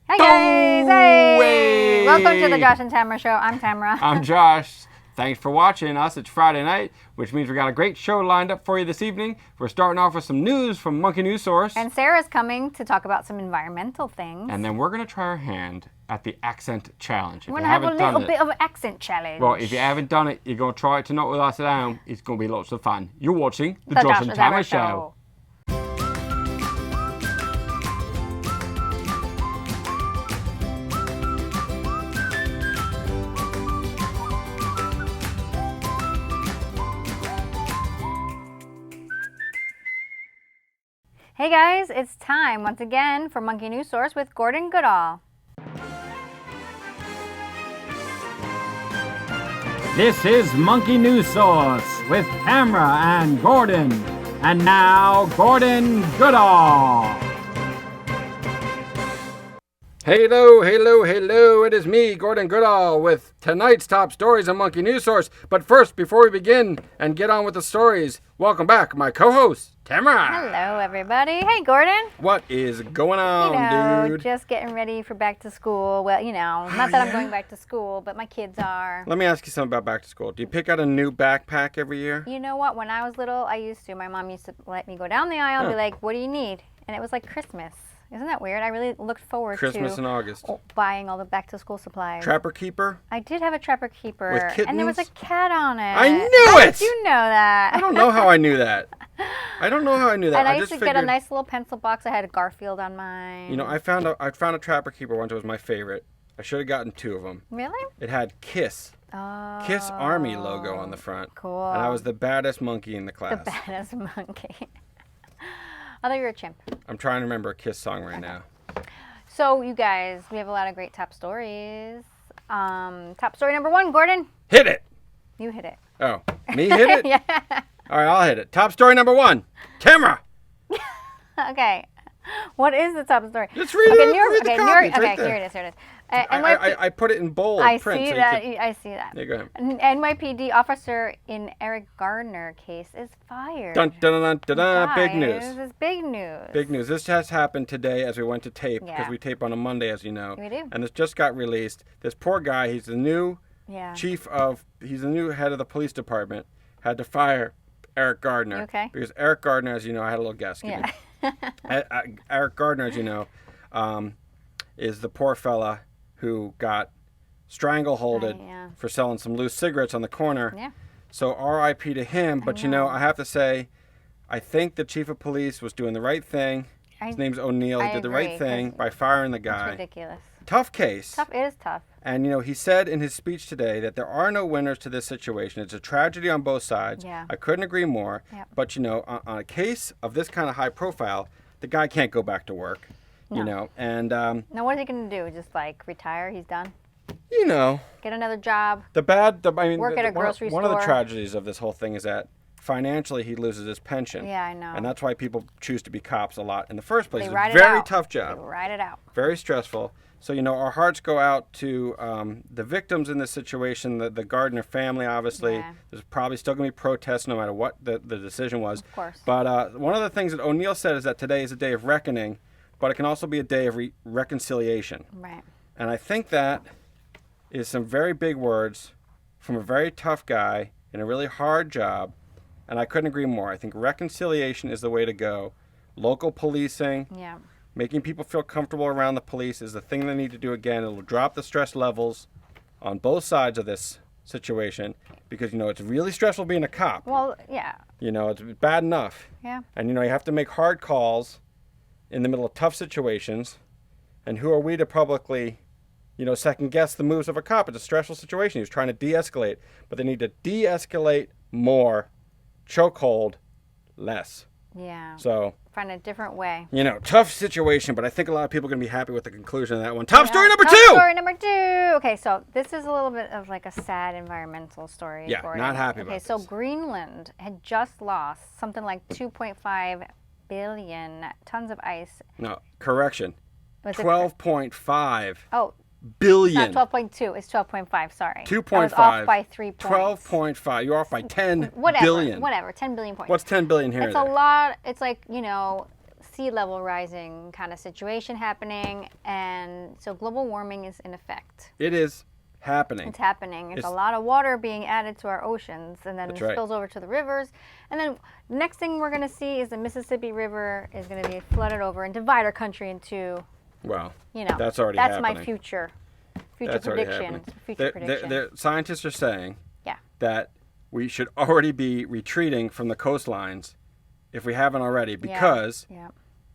Hi guys! Hey! Hey! Welcome to the Josh and Tamra Show. I'm Tamra. I'm Josh. Thanks for watching us. It's Friday night, which means we got a great show lined up for you this evening. We're starting off with some news from Monkey News Source. And Sarah's coming to talk about some environmental things. And then we're going to try our hand at the accent challenge. We're going to have a little bit of an accent challenge. Well, if you haven't done it, you're going to try it tonight with us at home. It's going to be lots of fun. You're watching The Josh and Tamra Show. Hey guys, it's time once again for Monkey News Source with Gordon Goodall. This is Monkey News Source with Tamra and Gordon. And now, Gordon Goodall. Hello, hello, hello. It is me, Gordon Goodall, with tonight's top stories on Monkey News Source. But first, before we begin and get on with the stories, welcome back, my co-host, Tamra. Hello, everybody. Hey, Gordon. What is going on, dude? Just getting ready for back to school. Well, not that I'm going back to school, but my kids are. Let me ask you something about back to school. Do you pick out a new backpack every year? You know what? When I was little, I used to. My mom used to let me go down the aisle and be like, what do you need? And it was like Christmas. Isn't that weird? I really looked forward Christmas to in August. Buying all the back to school supplies. Trapper Keeper? I did have a Trapper Keeper. With kittens? And there was a cat on it. I knew How it! Did you know that? I don't know how I knew that. And I used to get a nice little pencil box. I had a Garfield on mine. You know, I found a Trapper Keeper once. It was my favorite. I should have gotten two of them. Really? It had Kiss. Oh. Kiss Army logo on the front. Cool. And I was the baddest monkey in the class. The baddest monkey. I thought you were a chimp. I'm trying to remember a Kiss song right now. So, you guys, we have a lot of great top stories. Top story number 1, Gordon. Hit it! You hit it. Oh, me hit it? Yeah. All right, I'll hit it. Top story number 1. Tamra! Okay. What is the top story? Just read it. Read the copy. It's right there. Here it is. I put it in bold I print. see so that. I see that. Yeah, go ahead. NYPD officer in Eric Gardner case is fired. Dun, dun, dun, dun, dun. Big news. This is big news. Big news. This just happened today as we went to tape, because Yeah. we tape on a Monday, as you know. We do. And this just got released. This poor guy, he's the new he's the new head of the police department, had to fire Eric Gardner. You okay? Because Eric Gardner, as you know, I had a little guess. Yeah. Eric Gardner, as you know, is the poor fella who got strangleholded for selling some loose cigarettes on the corner. Yeah. So R.I.P. to him. But I have to say, I think the chief of police was doing the right thing. His name's O'Neill. He did the right thing by firing the guy. It's ridiculous. Tough case. It is tough. And, he said in his speech today that there are no winners to this situation. It's a tragedy on both sides. Yeah. I couldn't agree more. Yep. But, on a case of this kind of high profile, the guy can't go back to work, And Now, what is he going to do? Just retire? He's done? Get another job? Work at a grocery One of the store. tragedies of this whole thing is that financially he loses his pension. Yeah, I know. And that's why people choose to be cops a lot in the first place. They It's ride a it very out. tough job. They ride it out. Very stressful. So, our hearts go out to the victims in this situation, the Gardner family, obviously. Yeah. There's probably still going to be protests no matter what the decision was. Of course. But one of the things that O'Neill said is that today is a day of reckoning, but it can also be a day of reconciliation. Right. And I think that is some very big words from a very tough guy in a really hard job. And I couldn't agree more. I think reconciliation is the way to go. Local policing. Yeah. Making people feel comfortable around the police is the thing they need to do again. It'll drop the stress levels on both sides of this situation because, it's really stressful being a cop. Well, yeah. It's bad enough. Yeah. And, you have to make hard calls in the middle of tough situations. And who are we to publicly, second guess the moves of a cop? It's a stressful situation. He was trying to de-escalate, but they need to de-escalate more, chokehold less. Yeah. So find a different way. Tough situation, but I think a lot of people are going to be happy with the conclusion of that one. Top story number 2! Top story number 2! Okay, so this is a little bit of a sad environmental story. Yeah, not happy about this. Okay, so Greenland had just lost something like 2.5 billion tons of ice. No, correction. 12.5 Oh, billion. not 12.2. It's 12.5. Sorry. 2.5. I was off by 3 points. 12.5. You're off by 10 billion. Whatever. 10 billion points. What's 10 billion here? It's a lot. It's sea level rising kind of situation happening, and So global warming is in effect. It is happening. It's happening. It's a lot of water being added to our oceans, and then it right. spills over to the rivers. And then next thing we're going to see is the Mississippi River is going to be flooded over and divide our country into, Well, you know, that's already that's happening. my future That's already predictions. happening. Future prediction. Scientists are saying Yeah. that we should already be retreating from the coastlines if we haven't already, because Yeah.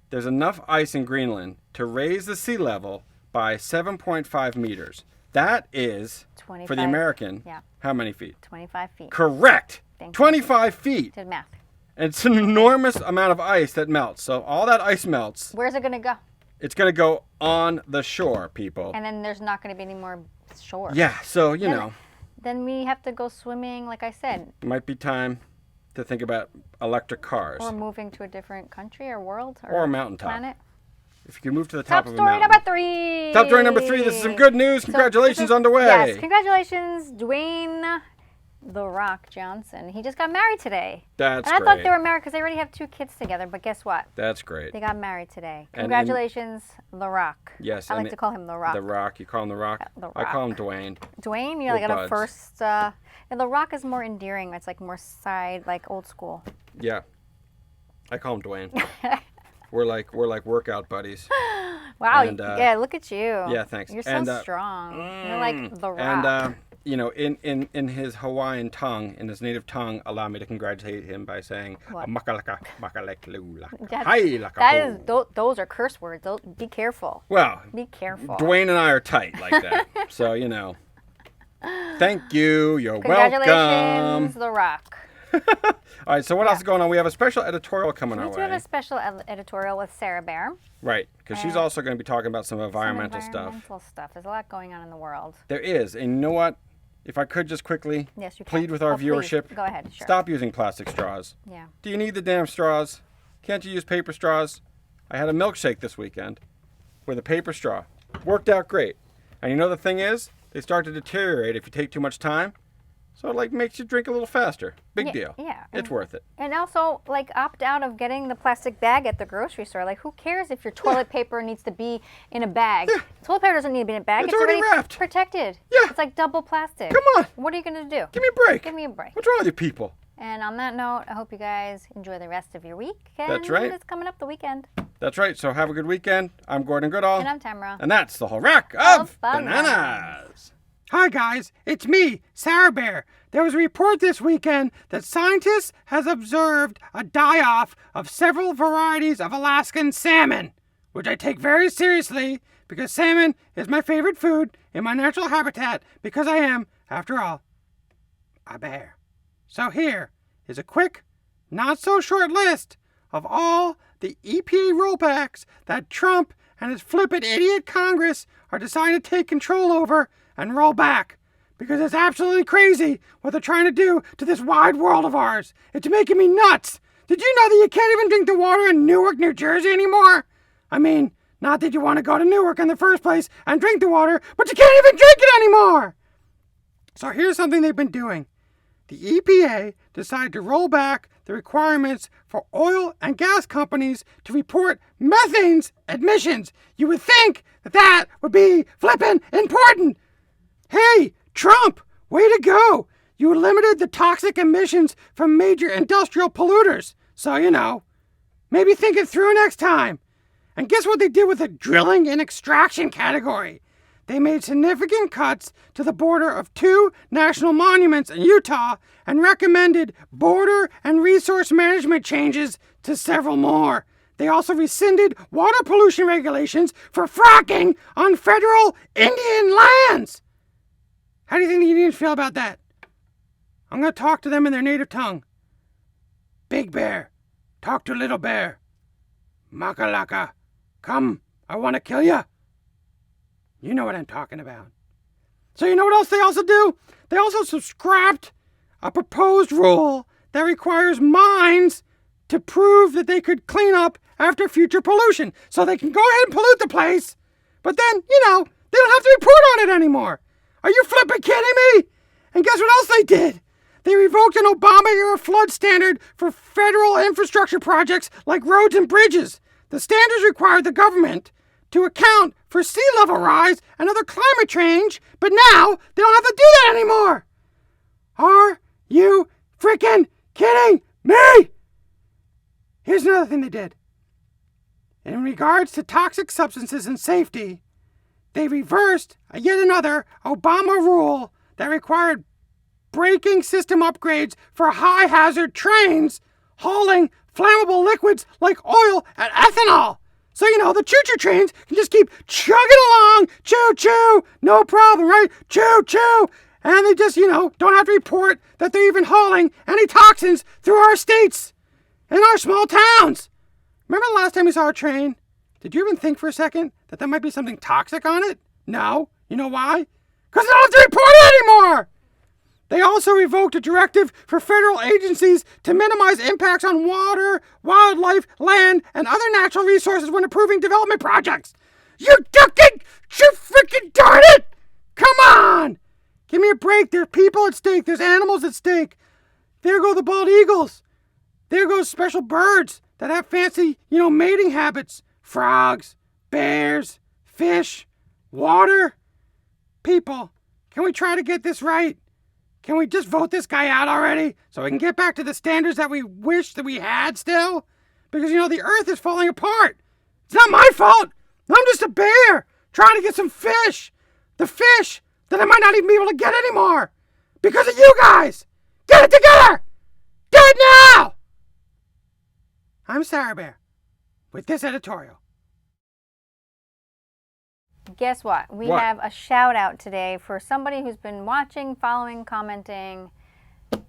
there's enough ice in Greenland to raise the sea level by 7.5 meters. That is, for the 25 American, yeah. how many feet? 25 feet. Correct! Thank you. 25 feet! Did math. And it's an enormous amount of ice that melts. So all that ice melts. Where's it going to go? It's going to go on the shore, people. And then there's not going to be any more shore. Yeah, so, you know. Then we have to go swimming, like I said. It might be time to think about electric cars. Or moving to a different country or world. Or a mountaintop. Planet. If you can move to the top of a story mountain. number 3. Top story number 3. This is some good news. Congratulations on the way. Yes, congratulations, Dwayne The Rock Johnson. He just got married today. That's and I great. thought they were married because they already have 2 kids together. But guess what? That's great. They got married today. And- Congratulations, The Rock. Yes. I and like to call him The Rock. The Rock. You call him The Rock? The I call him Rock. Dwayne. Dwayne, you're like We're on a buds. first. And The Rock is more endearing. It's like more side, like old school. Yeah. I call him Dwayne. We're like workout buddies. Wow. And, yeah, look at you. Yeah, thanks. You're so And, strong. You're like The Rock. And you know, in his Hawaiian tongue, in his native tongue, allow me to congratulate him by saying What? makalaka makalekleula. That's- Hai laka that ho. is, those are curse words. Be careful. Well, Be careful. Dwayne and I are tight like that. So, you know. Thank you. You're Congratulations, welcome. The Rock. All right, so what else is going on? We have a special editorial coming We our do have way. a special editorial with Sarah Bear. Right, because she's also going to be talking about some environmental stuff. Environmental stuff. There's a lot going on in the world. There is. And you know what? If I could just quickly Yes, you plead can. with our Oh, please. viewership. Go ahead, sure. Stop using plastic straws. Yeah. Do you need the damn straws? Can't you use paper straws? I had a milkshake this weekend with a paper straw. Worked out great. And you know the thing is, they start to deteriorate if you take too much time. So it like makes you drink a little faster. Big deal. Yeah. It's worth it. And also, like, opt out of getting the plastic bag at the grocery store. Like, who cares if your toilet paper needs to be in a bag? Yeah. Toilet paper doesn't need to be in a bag. It's already wrapped. Protected. Yeah. It's like double plastic. Come on. What are you going to do? Give me a break. Give me a break. What's wrong with you people? And on that note, I hope you guys enjoy the rest of your week. That's right. It's coming up the weekend. That's right. So have a good weekend. I'm Gordon Goodall. And I'm Tamra. And that's the whole rack of Of bananas. bananas. Hi guys, it's me, Sarah Bear. There was a report this weekend that scientists has observed a die-off of several varieties of Alaskan salmon, which I take very seriously because salmon is my favorite food in my natural habitat because I am, after all, a bear. So here is a quick, not so short list of all the EPA rollbacks that Trump and his flippant idiot Congress are deciding to take control over and roll back. Because it's absolutely crazy what they're trying to do to this wide world of ours. It's making me nuts. Did you know that you can't even drink the water in Newark, New Jersey anymore? I mean, not that you want to go to Newark in the first place and drink the water, but you can't even drink it anymore. So here's something they've been doing. The EPA decided to roll back the requirements for oil and gas companies to report methane's emissions. You would think that that would be flippin' important. Hey, Trump, way to go! You limited the toxic emissions from major industrial polluters. So, you know, maybe think it through next time. And guess what they did with the drilling and extraction category? They made significant cuts to the border of 2 national monuments in Utah and recommended border and resource management changes to several more. They also rescinded water pollution regulations for fracking on federal Indian lands. How do you think the Indians feel about that? I'm going to talk to them in their native tongue. Big bear, talk to little bear. Makalaka, come, I want to kill ya. You know what I'm talking about. So you know what else they also do? They also scrapped a proposed rule that requires mines to prove that they could clean up after future pollution. So they can go ahead and pollute the place, but then, you know, they don't have to report on it anymore. Are you flipping kidding me? And guess what else they did? They revoked an Obama-era flood standard for federal infrastructure projects like roads and bridges. The standards required the government to account for sea level rise and other climate change, but now they don't have to do that anymore. Are you freaking kidding me? Here's another thing they did. In regards to toxic substances and safety, they reversed yet another Obama rule that required braking system upgrades for high-hazard trains hauling flammable liquids like oil and ethanol. So, the choo-choo trains can just keep chugging along, choo-choo, no problem, right? Choo-choo. And they just, don't have to report that they're even hauling any toxins through our states and our small towns. Remember the last time we saw a train? Did you even think for a second that there might be something toxic on it? No. You know why? Because they don't have to report it anymore! They also revoked a directive for federal agencies to minimize impacts on water, wildlife, land, and other natural resources when approving development projects. You freaking darn it! Come on! Give me a break. There's people at stake. There's animals at stake. There go the bald eagles. There goes special birds that have fancy, mating habits. Frogs, bears, fish, water. People, can we try to get this right? Can we just vote this guy out already so we can get back to the standards that we wish that we had still? Because, the earth is falling apart. It's not my fault. I'm just a bear trying to get some fish. The fish that I might not even be able to get anymore. Because of you guys. Get it together. Do it now. I'm Sarah Bear with this editorial. Guess what? We have a shout out today for somebody who's been watching, following, commenting.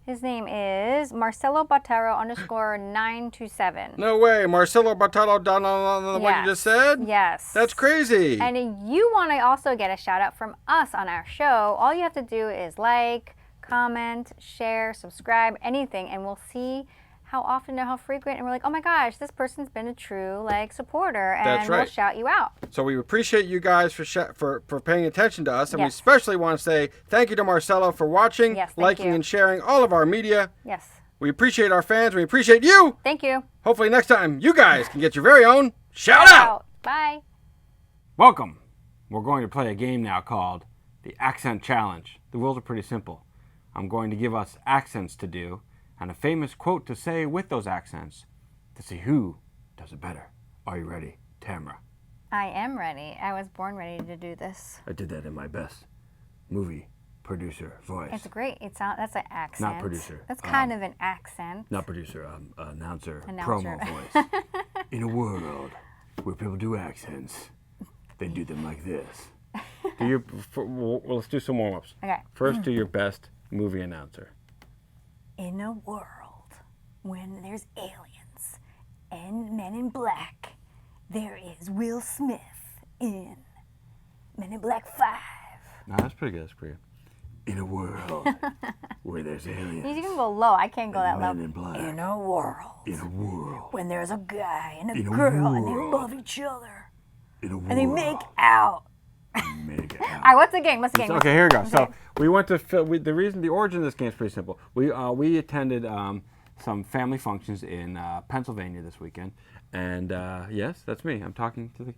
His name is Marcelo Botero _927. No way. Marcelo Botero down on what you just said? Yes. That's crazy. And you want to also get a shout out from us on our show. All you have to do is like, comment, share, subscribe, anything, and we'll see how often or how frequent, and we're like, oh my gosh, this person's been a true supporter, and That's right. We'll shout you out. So we appreciate you guys for paying attention to us, and we especially want to say thank you to Marcelo for watching, liking, and sharing all of our media. Yes. We appreciate our fans. We appreciate you. Thank you. Hopefully next time you guys can get your very own shout out. Bye. Welcome. We're going to play a game now called the Accent Challenge. The rules are pretty simple. I'm going to give us accents to do and a famous quote to say with those accents to see who does it better. Are you ready, Tamra? I am ready. I was born ready to do this. I did that in my best movie producer voice. It's great. That's an accent. Not producer. That's kind of an accent. Not producer. Announcer. Announcer. Promo voice. In a world where people do accents, they do them like this. Let's do some warm-ups. Okay. First, do your best movie announcer. In a world when there's aliens and Men in Black, there is Will Smith in Men in Black 5. No, that's pretty good. That's pretty good. In a world where there's aliens. You can go low. I can't go that low. Men in Black. In a world. In a world. When there's a guy and a In a girl and they world. love each other. In a world. And they make out. Make it All right, what's the game? Okay, here we go. So we went to the origin of this game is pretty simple. We attended some family functions in Pennsylvania this weekend, and yes, that's me. I'm talking to the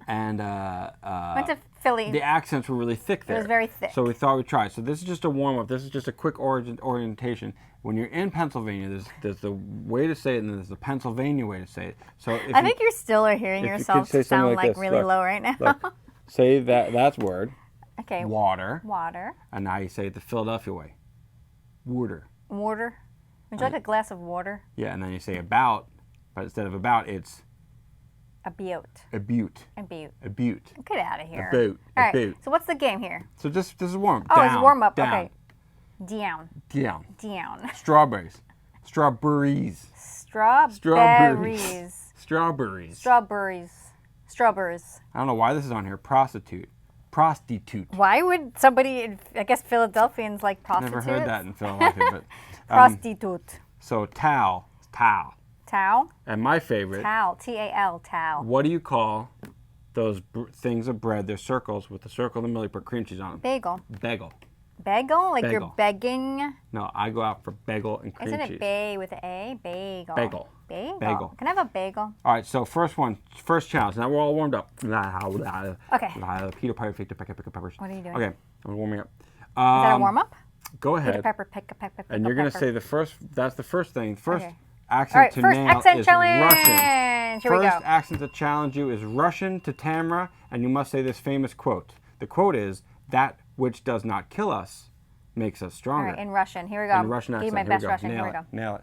went to Philly. The accents were really thick there. It was very thick. So we thought we'd try. So this is just a warm up. This is just a quick orientation. When you're in Pennsylvania, there's the way to say it, and then there's the Pennsylvania way to say it. So I think you still are hearing yourself sound like this. really Look, low right now. Look, say that's word. Okay. Water. Water. And now you say it the Philadelphia way. Water. Water. Would you like a glass of water? Yeah, and then you say about, but instead of about, it's a butte. A butte. A butte. A butte. Get out of here. A boot. All A right. boot. So what's the game here? So this is warm. Oh, it's a warm up. Down. Okay. Down. Down. Down. Strawberries. Strawberries. Strawberries. Strawberries. Strawberries. Strawberries. I don't know why this is on here. Prostitute. Prostitute. Why would somebody, I guess Philadelphians like prostitutes? Never heard that in Philadelphia. But, prostitute. So towel. Towel. Towel? And my favorite. Towel. T-A-L. Towel. What do you call those things of bread? They're circles with a circle in the middle. You put cream cheese on them. Bagel. Bagel. Bagel? Like you're Bagel. begging? No, I go out for bagel and cream Isn't cheese. it bay with an A? Bagel. Bagel. Bagel. Can I have a bagel? All right, so first challenge. Now we're all warmed up. Okay. Peter Piper, pick the peppers. What are you doing? Okay, I'm warming up. Is that a warm up? Go Peter ahead. pepper, pick a pepper. And you're going to say that's the first thing. First Okay. accent All right, to first nail accent is challenge. Russian. Here we First go. accent to challenge you is Russian to Tamra, and you must say this famous quote. The quote is, "That which does not kill us makes us All stronger." right, in Russian. Here we go. In Russian Give accent. you my Here best we go. Russian. Nail Here we it. go. Nail it.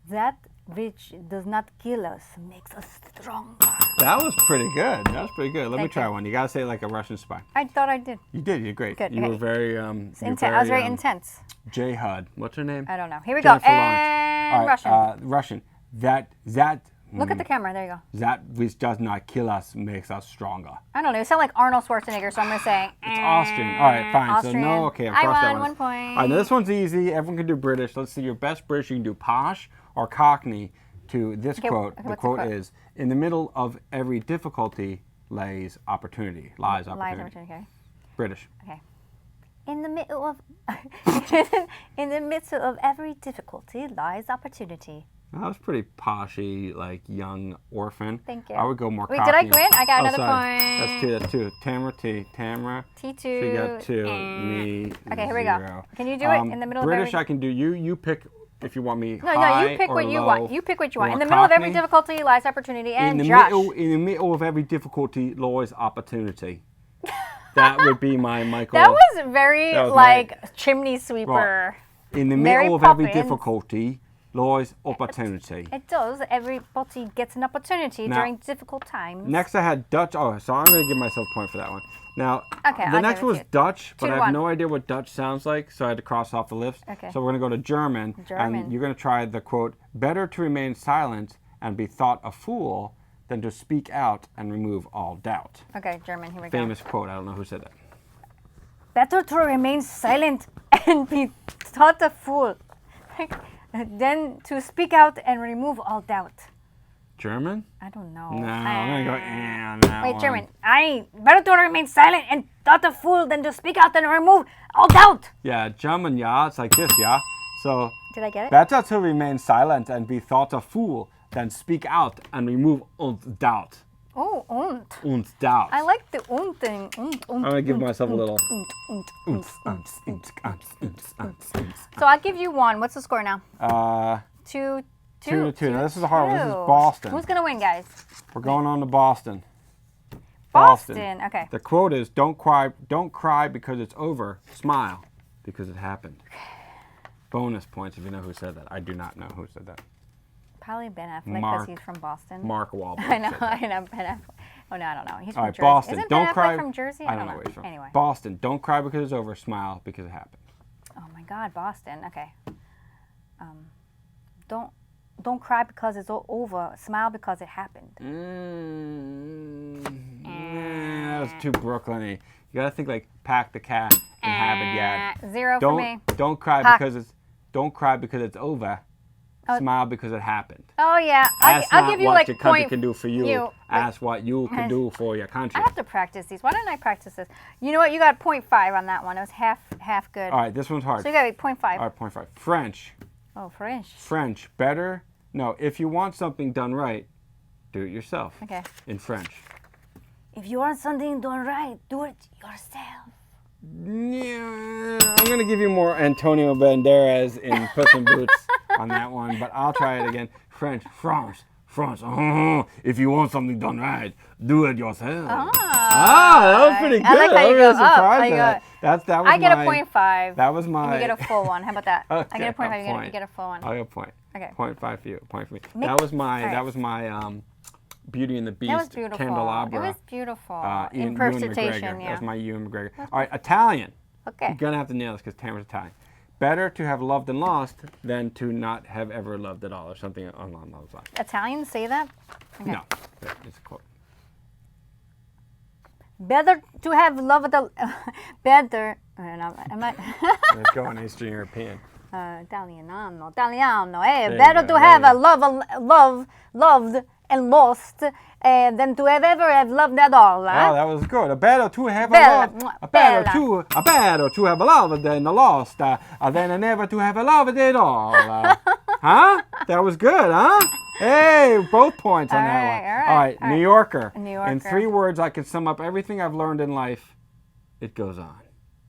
That which does not kill us makes us stronger. That was pretty good. That was pretty good. Let me Thank try you. one. You got to say it like a Russian spy. I thought I did. You did. You're great. Good, You okay. were very I was very intense. J HUD. What's her name? I don't know. Here we Jennifer go. Lawrence. And All right, Russian. Russian. That. Look at the camera. There you go. That which does not kill us makes us stronger. I don't know. You sound like Arnold Schwarzenegger, so I'm going to say. It's Austrian. All right, fine. Austrian. So no, okay, I've I crossed that won one. 1 point. All right, now this one's easy. Everyone can do British. Let's see your best British. You can do posh or Cockney to this quote. okay, The what's the quote quote? is, "In the middle of every difficulty lies opportunity." Lies opportunity. Okay. British. Okay. In the middle of in the midst of every difficulty lies opportunity. That was pretty poshy, like young orphan. Thank you. I would go more Wait, Cockney. did I win? I got Oh, another sorry. point. That's two. Tamra, Tamra. T2. She got 2. and- Me. Okay, here we go. 0. Can you do it in the middle British, of every... I can do. You pick if you want me. No, high you pick or what you low. want. You pick what you want. In the want middle of every Cockney? difficulty lies opportunity. And in the Josh. in the middle of every difficulty lies opportunity. That would be my Michael. That was very That was like chimney sweeper. in the Mary middle of every Poppins. difficulty lies opportunity. It does. Everybody gets an opportunity Now- during difficult times. Next, I had Dutch. Oh, so I'm going to give myself a point for that one. Now, Okay, the I'll next give it was to you. Dutch, but 2 I to have 1. no idea what Dutch sounds like, so I had to cross off the list. Okay. So we're going to go to German, German. and you're going to try the quote, "Better to remain silent and be thought a fool than to speak out and remove all doubt." Okay, German. Here we go. Famous quote. I don't know who said that. Better to remain silent and be thought a fool than to speak out and remove all doubt. German? I don't know. No, I'm going to go on that Wait, one. German. Better to remain silent and thought a fool than to speak out and remove all doubt. Yeah, German, yeah. It's like this, yeah. So, Did I get it? better to remain silent and be thought a fool than speak out and remove all doubt. Oh, und. Und doubt. I like the und thing. I'm going to give myself a little. So I'll give you 1. What's the score now? 2 2 to 2. Now, this is a hard one. This is Boston. Who's going to win, guys? We're going on to Boston. Boston. Okay. The quote is, don't cry because it's over. Smile because it happened. Bonus points if you know who said that. I do not know who said that. Probably Ben Affleck because Mark- he's from Boston. Mark Wahlberg. I know, said that. I know Ben Affleck. Oh no, I don't know. He's All from right, Jersey. Boston. Isn't Don't Ben Affleck cry. from Jersey? I don't know where he's from. Anyway. Boston. Don't cry because it's over. Smile because it happened. Oh my God, Boston. Okay. Don't cry because it's all over. Smile because it happened. That was too Brooklyn-y. You gotta think like pack the cat and have it yet. 0 for me. Don't cry Pack. don't cry because it's over. Smile because it happened. Oh yeah, Ask I'll not give you what like your country point. can do for you. Ask what you can do for your country. I have to practice these. Why don't I practice this? You know what? You got 0.5 on that one. It was half good. All right, this one's hard. So you got 0.5. All right, 0.5. French. Oh, French. French. Better. No, if you want something done right, do it yourself. Okay. In French. If you want something done right, do it yourself. Yeah, I'm gonna give you more Antonio Banderas in Puss in Boots on that one, but I'll try it again. French, France. Oh, if you want something done right, do it yourself. That was pretty good. I like how you I'm go really up. surprised at that. That was I get my, a 0.5. That was my. And you get a full one. How about that? Okay, I get a 0.5. a point. You get a full one. I'll get a point. Okay. 0.5 for you. Point for me. Make- That was my. Alright. That was my. Beauty and the Beast That was beautiful. candelabra. It was beautiful. Ewan Impersonation, McGregor. yeah. That was my Ewan McGregor. All right, Italian. Okay. You're gonna have to nail this because Tamra's Italian. Better to have loved and lost than to not have ever loved at all, or something along those lines. Italians say that? Okay. No, it's a quote. Better to have love the better. Am I? Let's go on Eastern European. Italiano. There you Better go, to have there a loved and lost than to have ever have loved at all. Oh, that was good. Better to have Bella, a love, Bella. better to have a love than a lost, than never to have a love at all. Huh? That was good, huh? Hey, both points on that one. All right, New Yorker. New Yorker. In 3 words, I can sum up everything I've learned in life. It goes on.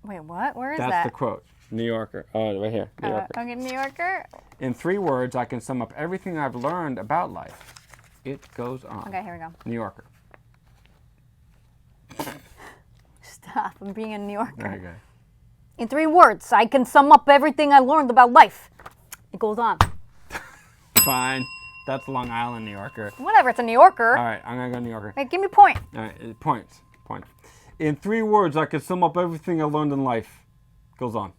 Wait, what? Where is That's that? the quote. New Yorker. Oh, right here. New Yorker. Okay, New Yorker. In 3 words, I can sum up everything I've learned about life. It goes on. Okay, here we go. New Yorker. Stop. I'm being a New Yorker. Very good. In 3 words, I can sum up everything I learned about life. It goes on. Fine. That's Long Island, New Yorker. Whatever, it's a New Yorker. All right, I'm going to go New Yorker. Wait, give me a point. All right, points. In 3 words, I can sum up everything I learned in life. Goes on.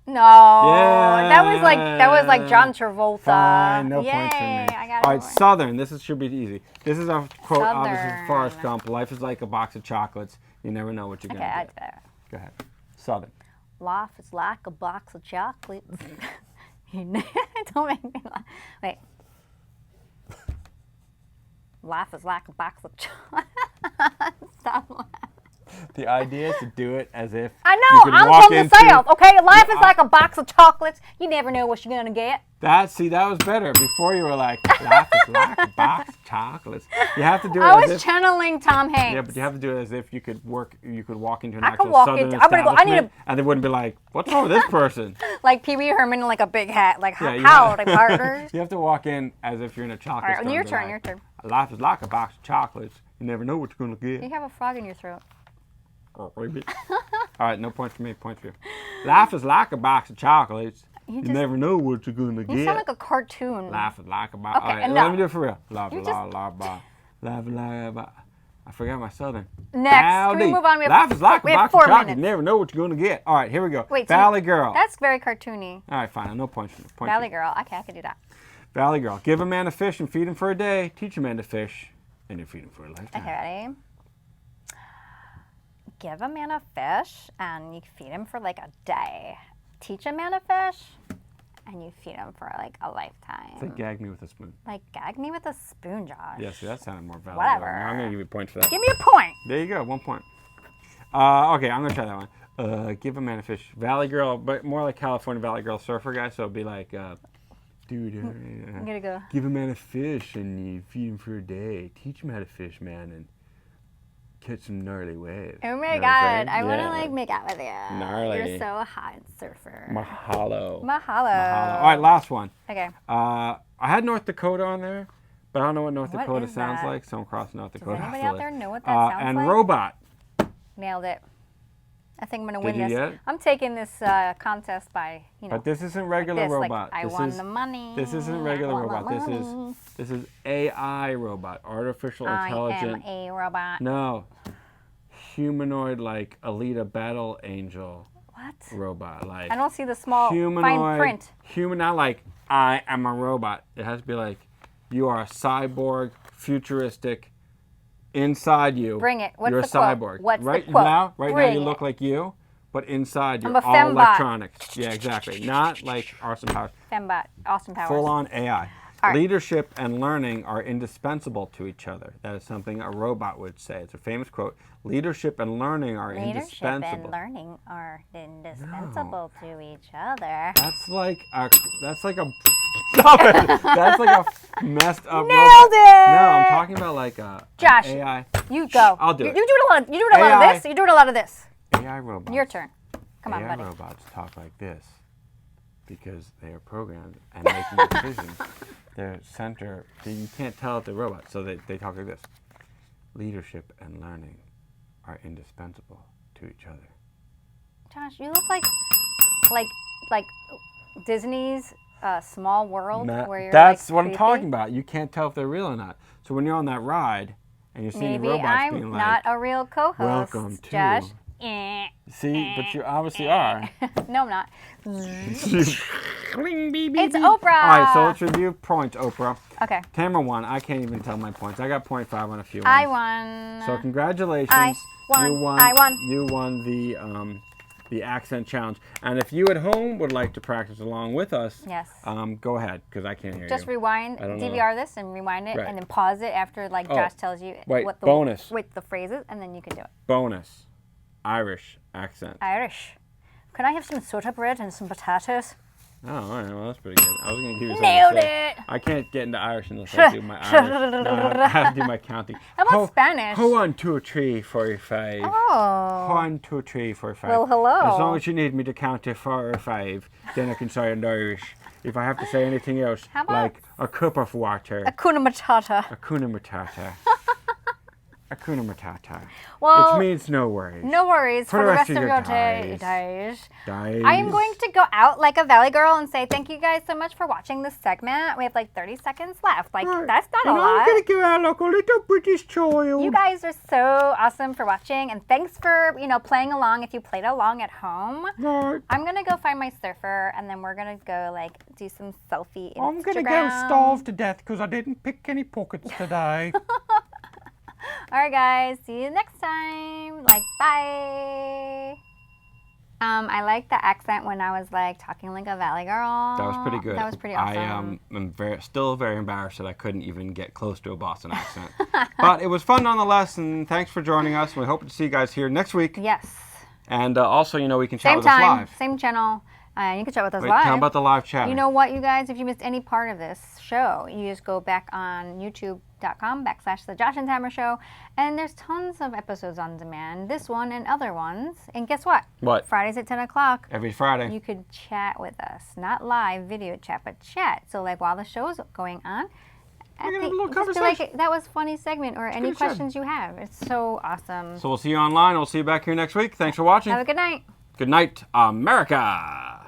No. That was like John Travolta. Fine, no Yay, points for me. I got All it. right, Southern. Should be easy. This is a quote, obviously, from Forrest Southern. Gump. Life is like a box of chocolates. You never know what you're going to get. Go ahead. Southern. Life is like a box of chocolates. Don't make me laugh. Wait. Life is like a box of chocolates. Stop laughing. The idea is to do it as if I you know, could I'm walk from the into- South, okay? Life is like a box of chocolates. You never know what you're going to get. That was better. Before you were like, life is like a box of chocolates. You have to do it I as was if... channeling Tom Hanks. Yeah, but you have to do it as if you could walk into an I could actual walk Southern into- I'm gonna go, I need establishment, and they wouldn't be like, "What's wrong with this person?" Like Pee Wee Herman in like a big hat. Like, Yeah, you howdy, have- partners. You have to walk in as if you're in a chocolate All right, store. your and be turn, like, your turn. Life is like a box of chocolates. You never know what you're gonna get. You have a frog in your throat. All right, no points for me. Points for you. Life is like a box of chocolates. You just- never know what you're gonna get. You sound like a cartoon. Life is like a box. Okay, All right, enough. let me do it for real. Life You is just- I forgot my Southern. Next, can we Howdy. move on? Life is like a we have box 4 of chocolates. minutes. You never know what you're gonna get. All right, here we go. Wait, so Valley Girl. That's very cartoony. All right, fine. No points for me. Points Valley for you. Girl. Okay, I could do that. Valley Girl. Give a man a fish and feed him for a day. Teach a man to fish and you feed him for a lifetime. Okay, ready? Give a man a fish and you feed him for like a day. Teach a man a fish and you feed him for like a lifetime. Say gag me with a spoon. Like gag me with a spoon, Josh. Yeah, see, that sounded more valuable. Whatever. I'm going to give you points for that. Give me a point. There you go, 1 point. Okay, I'm going to try that one. Give a man a fish. Valley Girl, but more like California Valley Girl surfer guy, so it'd be like, dude, I'm gonna go. give a man a fish and you feed him for a day. Teach him how to fish, man, and catch some gnarly waves. Oh my You know what I'm god, saying? I want to Yeah. like make out with you. Gnarly. You're so a hot surfer. Mahalo. Mahalo. All right, last one. Okay. I had North Dakota on there, but I don't know what North What Dakota is sounds that? like, so I'm crossing North Does Dakota. anybody off out the there list. know what that sounds And like? robot. Nailed it. I think I'm gonna Did win you this. get it? I'm taking this contest by, But this isn't regular this. robot. Like, I this won is the money. this isn't I regular won the robot. money. This is AI robot, artificial intelligent. I am a robot. No, humanoid like Alita Battle Angel What? robot. Like I don't see the small humanoid, fine print. Human, not like I am a robot. It has to be like you are a cyborg, futuristic. Inside you, Bring it. What's you're a the quote? cyborg. What's the right quote? now, Bring you it. look like you, but inside I'm you're a all fembot. electronics. Yeah, exactly. Not like Austin Powers. Fembot. Austin Powers. Full on AI. All right. Leadership and learning are indispensable to each other. That is something a robot would say. It's a famous quote. Leadership and learning are Leadership indispensable. and learning are indispensable to each other. That's like a. Stop it! That's like a messed up. Nailed robot. it! No, I'm talking about like a Josh, an AI. You go. I'll do you, it. You do it a lot. You do it a lot AI. of this. You do it a lot of this. AI robots. Your turn. Come on, AI buddy. robots talk like this because they are programmed and making decisions. Their center, you can't tell if they're robots, so they talk like this. Leadership and learning are indispensable to each other. Josh, you look like Disney's Small World, where you're That's like what I'm creepy. talking about. You can't tell if they're real or not. So when you're on that ride and you're seeing Maybe robots I'm being like, not a real co-host. "Welcome to-" Josh. Eh. see, but you obviously are. No, I'm not. It's It's Oprah. All right, so let's review points, Oprah. Okay. Tamra won. I can't even tell my points. I got 0.5 on a few ones. I won. So congratulations. I won. You won. I won. You won the the accent challenge. And if you at home would like to practice along with us, Yes. Go ahead, because I can't hear Just you. rewind, I don't know. DVR this and rewind it, Right. and then pause it after like Oh, Josh tells you wait, what the bonus. the phrases, and then you can do it. Bonus. Irish accent. Irish. Can I have some soda bread and some potatoes? Oh, all right. Well, that's pretty good. I was going to give you something Nailed to say. it. I can't get into Irish unless I do my Irish. No, I have to do my counting. How about Spanish? 1, 2, 3, 4, 5. Oh. 1, 2, 3, 4, 5. Well, hello. As long as you need me to count to 4 or 5, then I can say in Irish. If I have to say anything else, How about- like a cup of water, Hakuna Matata. Hakuna Matata. Hakuna Matata. Well, It means no worries. no worries for the rest of your days. days. Days. I am going to go out like a valley girl and say thank you guys so much for watching this segment. We have like 30 seconds left. Like, Right. that's not And a I'm lot. going to go out like a little British child. You guys are so awesome for watching, and thanks for, playing along if you played along at home. Right. I'm going to go find my surfer, and then we're going to go, like, do some selfie Instagram. I'm gonna go starve to death because I didn't pick any pockets today. All right, guys. See you next time. Like, bye. I like the accent when I was, like, talking like a valley girl. That was pretty good. That was pretty awesome. I am still very embarrassed that I couldn't even get close to a Boston accent. But it was fun nonetheless, and thanks for joining us. We hope to see you guys here next week. Yes. And also, we can chat Same with us time, live. same channel. You can chat with us Wait, live. tell them about the live chat. You know what, you guys? If you missed any part of this show, you just go back on youtube.com/TheJoshAndTamraShow, and there's tons of episodes on demand. This one and other ones. And guess what? What? Fridays at 10 o'clock. Every Friday. You could chat with us. Not live video chat, but chat. So, like, while the show's going on, We're gonna have a little just be conversation. like, that was a funny segment, or any good chat. questions you have. It's so awesome. So we'll see you online. We'll see you back here next week. Thanks for watching. Have a good night. Good night, America.